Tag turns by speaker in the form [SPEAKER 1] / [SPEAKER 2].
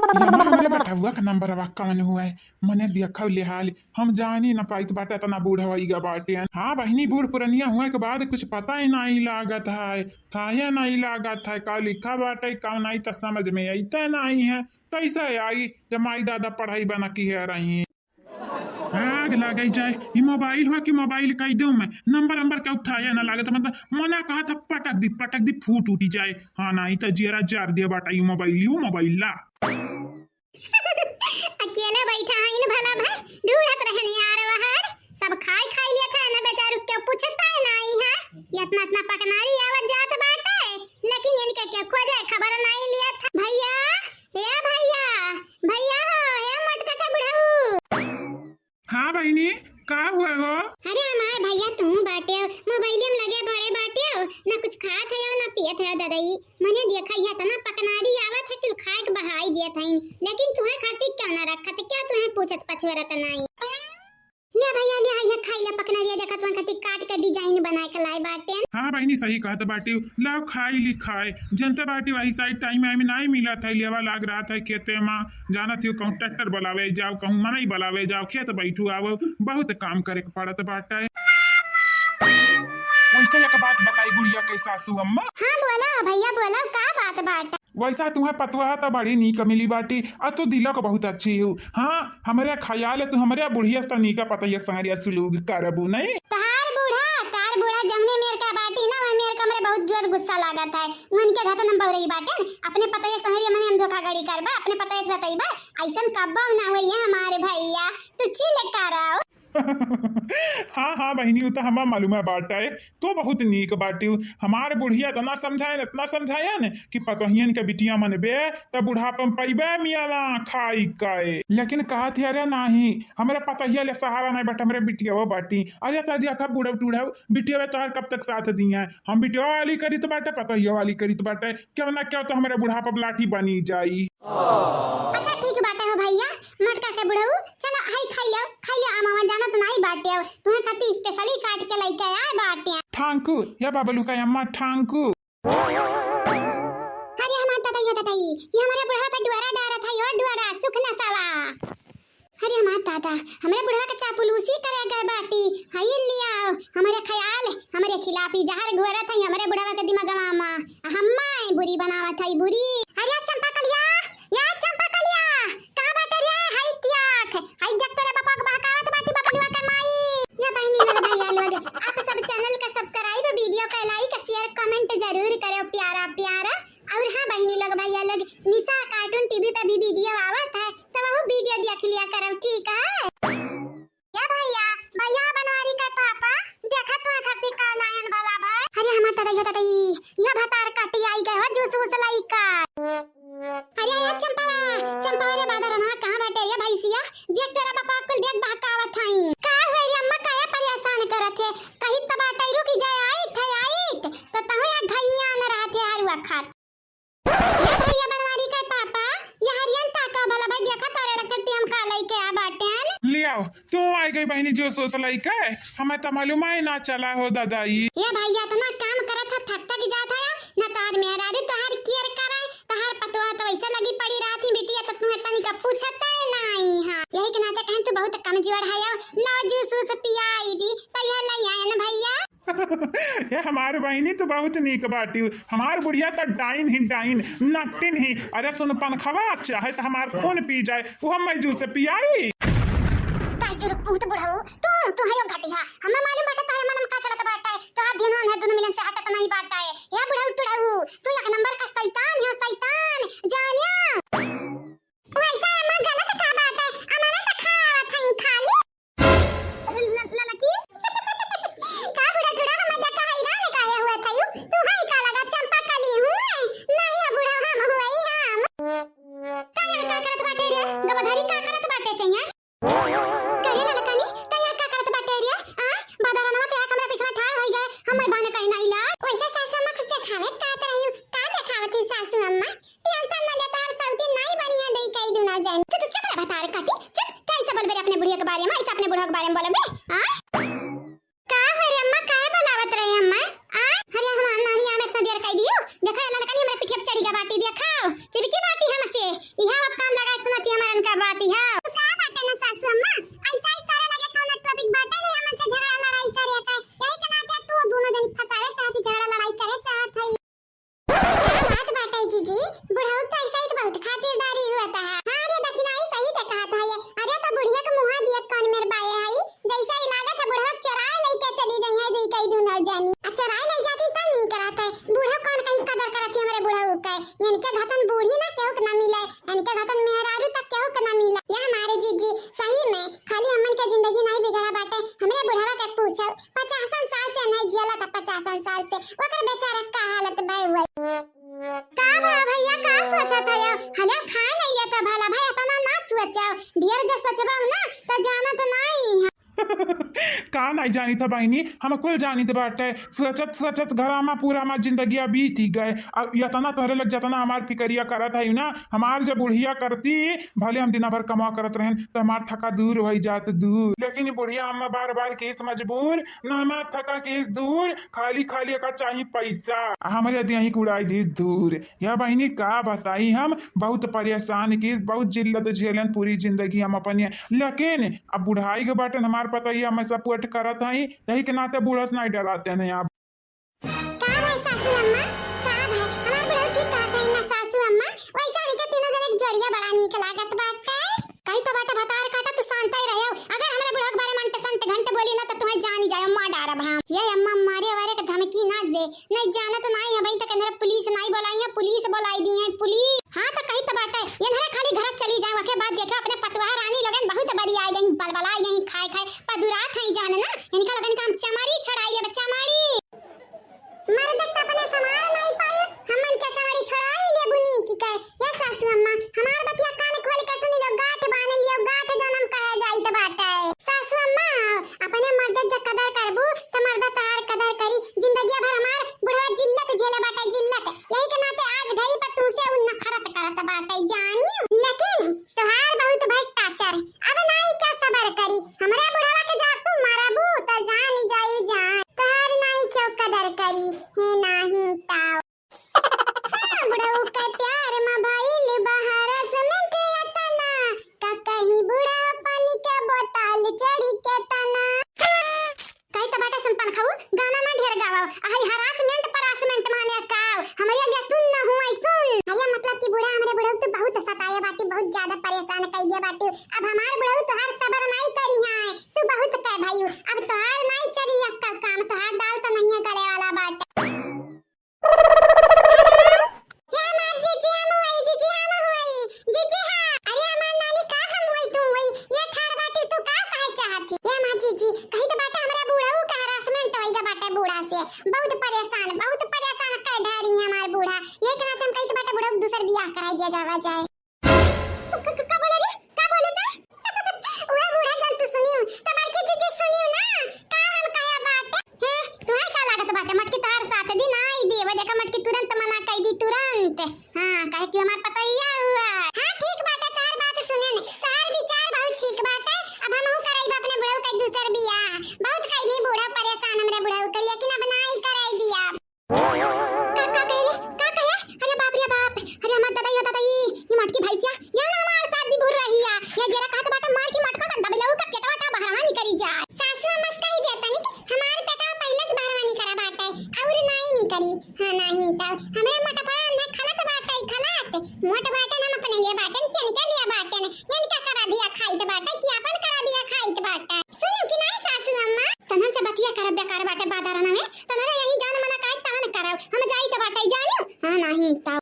[SPEAKER 1] यम्मा हमारे बेटहुआ का नंबर अब कौन हुआ है मने देखो लिहाल हम जानी न पाई बाटे तना बूढ़ होइगा बाटे। हाँ बहनी बूढ़ पुरनिया हुए के बाद कुछ पता ही नहीं लागत है थाहे नहीं लागत है का लिखा बाटे कौन आई तो समझ में अते नहीं है कैसे आई जब माई दादा पढ़ाई बना की है रही आग लग जाए ये मोबाइल हुआ कि मोबाइल कह दूं मैं नंबर नंबर का उठाया ना लागत मतलब मना कहा था पटक दी फूट उठी जाए। हाँ नहीं तो जेरा जार दिया बाटा ये मोबाइल ला
[SPEAKER 2] अकेले बैठा है इन भला भाई ढूंढत रहने यार बाहर सब खाई लिया था ना बेचारू के पूछता है नहीं है इतना पकनारी आवाज जात बाटे लेकिन इनके क्या खोजे खबर नहीं लिया था। भैया भैया हो ए मटका का बुढ़ऊ।
[SPEAKER 1] हाँ बहनी का हुआ हो?
[SPEAKER 2] अरे हमारे भैया तुम बाटे मोबाइल में लगे बड़े बाटे ना कुछ खात है ना पियत है दादाई मने देखा है तना पकनारी आवत है कि खाए के बहाई दिया था लेकिन तुम्हें खाती क्यों ना रखत क्या तुम्हें पूछत पछवरत नहीं ले भैया ले ये खाई ले पकनारी देखा तुम्हें खाती काट के डिजाइन बना के लाई बाटे।
[SPEAKER 1] हाँ बहनी सही कहत बाटी लाओ खाई ली खाए जनता बाटी वही साइड टाइम में नहीं मिला था लेवा लाग रहा था खेते में जाना थी कहूँ ट्रैक्टर बुलावे जाओ कहूँ मनई बुलावे जाओ खेत बैठू आओ बहुत काम करे के पड़त बाटा। वैसे एक बात बताई गुड़िया के सासू अम्मा।
[SPEAKER 2] हाँ बोला भैया बोला का बात बाटा।
[SPEAKER 1] वैसा तुम्हें पतवा तो बड़ी नीक मिली बाटी और तू दिलो को बहुत अच्छी हो। हाँ हमारे ख्याल है तू हमारे बुढ़िया तो नीका पता है संगरिया सुलूक करबू नहीं
[SPEAKER 2] तार बुढ़ा जमने मेर का बाटी ना मैं मेर कमरे बहुत जोर गुस्सा लागत है उनके घर तो नंबर रही बाटे अपने पता है संगरिया मने हम धोखाधड़ी करबा अपने पता है सतईबा ऐसन कब्बा ना होई है हमारे भैया तू चिल कर आओ।
[SPEAKER 1] हाँ बहनी तो हमारा मालूम है बाटा है तो बहुत नीक बाटी हमारे बुढ़िया तो ना समझाए इतना समझाया न कि पतोहियन के बिटिया मन बे तब बुढ़ापन पैबे मियाला खाई काए लेकिन कहा थी अरे नहीं हमारे पतोहिया ले सहारा नहीं बट हमारे बिटिया वो बाटी अरे ताजी आखा बूढ़ा टूढ़ा बिटिया तो कब तक साथ दिया है हम बिटिया वाली करी तो बाटे पतोहिया वाली करी तो बाटे क्यों ना क्यों तो हमारे बुढ़ापा लाठी बनी जाई।
[SPEAKER 2] अच्छा ठीक बाटे हो भैया मटका के बुढ़ऊ चलो हाई खाई लो आमा जाना तो नहीं बाटे तुम्हें खाती स्पेशली काट के लेके आए बाटे
[SPEAKER 1] ठांकू या बाबलू का अम्मा ठांकू।
[SPEAKER 2] अरे हमारा ताताई ये हमारा बुढ़वा पे डुआरा डारा था यो डुआरा सुख न सावा। अरे हमारा दादा हमारे बुढ़वा का चापलूसी करेगा बाटी हाई लिया हमारे ख्याल हमारे खिलाफ ही जहर घोरा था हमारे बुढ़वा का दिमाग मामा हम्मा बुरी बनावा था बुरी। अरे चंपा कलिया कहां बाटे रे हाई त्याख हाई देख तोरे पापा के बहकावत बाटी बपलवा के माई या बहनी लोग भैया लोग आप सब चैनल का सब्सक्राइब वीडियो का लाइक शेयर कमेंट जरूर करो प्यारा और हाँ बहनी लोग भैया लोग निशा कार्टून टीवी पे भी वीडियो आवत है तो वो वीडियो देख लिया करो ठीक है या भैया बनवारी का पापा देखा तो खाती का लायन वाला भाई। अरे हम ताई या भतार काटी आई गए हो जूस वूस लाई का। अरे यार चंपा रे बादर ना कहां बैठे रे भैसिया देख तेरा पापा कुल देख बहकावत हई का हुए रे अम्मा काया परेशान करत है कहीं तबा टाई रुक जाए आई तो तहु या घइया न रहते हर वक्त या भैया बनवारी का पापा या हरियन ताका भला भाई देखा तारे रखते हम का लई के आ बाटेन
[SPEAKER 1] ले आओ तू आई गई बहनी जो सोचलाई का हमें तो मालूम ही ना चला हो दादाई।
[SPEAKER 2] ये भैया तो ना काम करत था थक थक जात है ना तार मेरा रे तोहर केयर करे तोहर पतवा तो ऐसे लगी पड़ी रात ही बिटिया तो तू तनी का पूछत नहीं हां यही के नाते कहन तू बहुत कमजोर है लो जूस उस पियाई दी पहले ले आए ना भैया।
[SPEAKER 1] ये हमारे बहनी तो बहुत नीक बाटी हमार बुढ़िया तो डाइन नकटिन ही अरे सुन पंखवा चाहे तो हमार खून पी जाए वो हम जूस से पियाई
[SPEAKER 2] कैसे रुक बुढ़ाऊ तू है घटिया हमें मालूम बाटा तारे मन का चलत बाटा है तो हाथ ध्यान है दोनों मिलन से हटत नहीं बाटा है ये बुढ़ाऊ टुड़ाऊ तू एक नंबर का शैतान है शैतान जानिया वैसा हम गलत का बाटा है अमने तो खावत है खाली ललकी का बुढ़ा टुड़ा हमें देखा है ना काहे हुआ था तू है का लगा चंपा कली हूं नहीं बुढ़ा हम हुई हम काया का करत बाटे रे गबधारी का करत बाटे तैया करे ललकानी तैया का करत बाटे रे आ बादारनवा ते कमरा पीछे ठाड़ होई गए हम बाने कहीं नहीं ला वैसे सासू अम्मा कुछ दिखावे का रही का दिखावत है सासू अम्मा टेंशन ना लेता हर सौती नहीं बनी है दई कई दुना जाए तू चुप रह बता रे काटी चुप कैसे बोल बे अपने बुढ़िया के बारे में ऐसे अपने बुढ़ा के बारे में बोले बे हां का है अम्मा काहे बुलावत रहे अम्मा आ अरे हम नानी हम इतना देर कह दियो देखा ललकानी हमरा पिठिया चढ़ी का बाटी दिखाओ चिपकी बाटी हमसे इहा अब काम कौन का बात है तो का बाटे ना सासू अम्मा ऐसा ही करे लगे कौन टॉपिक बाटे नहीं हमन से झगड़ा लड़ाई करे का यही के नाते तू दोनों जनी फसावे चाहती झगड़ा लड़ाई करे चाहत है बात बाटे जीजी बुढ़ऊ तो ऐसा ही तो बहुत खातिरदारी हुआ है। हां रे दक्षिणाई सही ते कहा था ये अरे तो बुढ़िया के मुंह दिया कौन मेरे बाए है जैसा ही लागत है बुढ़ऊ चराए लेके चली गई है देई कई दूर जानी अच्छा राय ले जाती तब नहीं कराता है बूढ़ा कौन कहीं कदर करती है हमारे बुढ़ऊ का इनके घतन बूढ़ी ना केहू के ना मिले इनके घतन मेहरारू तक केहू के ना मिले ये हमारे जीजी सही में खाली हमन के जिंदगी नहीं बिगड़ा बाटे हमरे बुढ़वा के पूछो 50 साल से नहीं जियला था 50 साल से ओकर बेचारा का हालत भई हुई का भैया का सोचा था या हले खाए नहीं लेता भला भाई इतना ना सोचाओ ढेर जो सोचबा ना तो जाना तो नहीं
[SPEAKER 1] का नहीं जानी था बहनी हम कुल जानी थे बाटे सोचत सोचत घरा में पूरा हमार जिंदगी बीत ही गए अब इतना तोहरे लग जाता ना हमार फिक्रिया करत है ना हमार जब बुढ़िया करती भले हम दिना भर कमा करत रहन तो हमार थका दूर हो जात दूर लेकिन बुढ़िया हम बार बार केस मजबूर ना हमार थका केस दूर खाली खाली का चाहिए पैसा हमारे दिया उड़ाई दी दूर या बहनी का बताई हम बहुत परेशान केस बहुत जिल्लत झेलन पूरी जिंदगी हम अपनी लेकिन अब बुढ़ाई के बाटन हमार पता ही हमें सपोर्ट करत है यही के नाते बूढ़स नहीं डराते हैं आप
[SPEAKER 2] का है सासू अम्मा का है हमार बड़ा ठीक कहता है ना सासू अम्मा वैसा नहीं के तीनों जन एक जड़िया बड़ा नीक लागत बाटे कहीं तो बाटे बतार काटा तो शांत ही रहो अगर हमारे बुढ़ा के बारे में अंत संत घंटे बोली ना तो तुम्हें जान ही जाए मां डारा भाम ये अम्मा मारे वारे के धमकी ना दे नहीं जाना तो नहीं है भाई तक अंदर पुलिस नहीं बुलाई है पुलिस बुलाई दी है पुलिस हां तो कहीं तो बाटे ये ना खाली घर चली जाए के बाद देखो अपने पतवार रानी लगन बहुत बड़ी आई गई बलबलाई गई खाए खाए पदुरात है जान ना इनका लगन काम चमारी छड़ाई ले बच्चा मारी मर्द तक अपने समार नहीं पाए हमन के चमारी छड़ाई ले बुनी की कहे ये सासू अम्मा हमार बतिया कान खोल के सुनी लो गाठ बांध लियो गाठ जन्म कहे जाई तो बाटे सासू अम्मा अपने मर्द जब कदर करबू तो मर्द तार कदर करी जिंदगी भर हमार बुढ़वा जिल्लत झेले बाटे जिल्लत यही के नाते आज घरी पर तू से उन नफरत करत बाटे जानियो लेकिन तोहार बहुत भाई टाचर अब नहीं का सबर करी हमरा बुढ़वा के जा तू मारबू तो जान जाई जान तोहार नहीं क्यों कदर करी हे नहीं ताव बुढ़ऊ का प्यार में भइल बहार समेत तना का कहीं बुढ़ा पानी के बोतल चढ़ी के तना कई तो बाटा सुन पन खाऊ गाना में ढेर गावा आई हरासमेंट माने काव हमारे लिए सुन ना हुई सुन भैया मतलब कि बुढ़ा हमरे बुढ़ऊ तो बहुत सताया बाटी बहुत ज्यादा परेशान कर दिया बाटी अब हमार बुढ़ऊ तो हर सबर नहीं करी है तू बहुत कह भाई अब तो हर नहीं चली अक्का काम तो हर डाल तो नहीं करे वाला बाटे बहुत परेशान कर ढारी है हमार बूढ़ा ये के नाते हम कहीं तो बेटा बूढ़ा दूसर बियाह कराई दिया जावा जाए का बोले रे का बोले ता ओए बूढ़ा जन तू सुनियो तबार की चीज सुनियो ना का हम कया बात है तुम्हें का लागत बाटे मटकी तार साथ दिन आई देवे देखा मटकी तुरंत मना कई दी तुरंत हां काहे कि हमार पता ही हुआ हां ठीक बाटे तार बात सुने ने तार विचार बहुत ठीक बाटे अब हम कराई अपने बूढ़ा का दूसर बियाह बहुत कइली बूढ़ा परेशान हमरे बूढ़ा के लेकिन अब नहीं कराई दिया अरे बाप रे बाप अरे हमार दादाई ये मटकी भैंसिया ये ना हमार साथ भी भूर रही है ये जरा कहत बाटा मार की मटका का दबलऊ का पेटवा टा बहरवा नहीं करी जाए सासू मस्का ही देता नहीं हमार पेटवा पहले से बहरवा नहीं करा बाटा और नहीं करी हां नहीं तो हमरे मटका न खलत बाटा खलत मोट बाटा ना अपने लिए बाटन के निकल लिया बाटन ये निका करा दिया खाई तो बाटा कि अपन करा दिया खाई तो बाटा सुनो कि नहीं सासू अम्मा तनन से बतिया कर बेकार बाटे बादारना में तनरे यही जान मना काहे तान कराव हम जाई तो बाटा जानियो हां नहीं तो